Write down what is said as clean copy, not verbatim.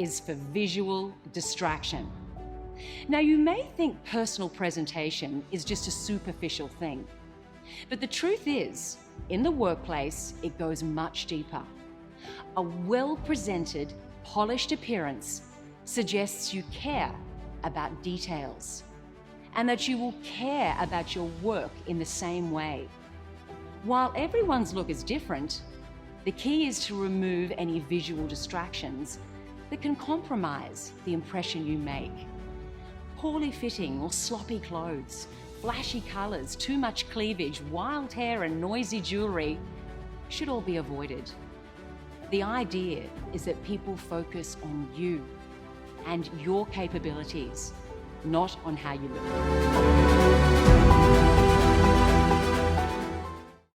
is for visual distraction. Now, you may think personal presentation is just a superficial thing, but the truth is, in the workplace, it goes much deeper. A well-presented, polished appearance suggests you care about details and that you will care about your work in the same way. While everyone's look is different, the key is to remove any visual distractions that can compromise the impression you make. Poorly fitting or sloppy clothes, flashy colors, too much cleavage, wild hair and noisy jewelry should all be avoided. The idea is that people focus on you and your capabilities, not on how you look.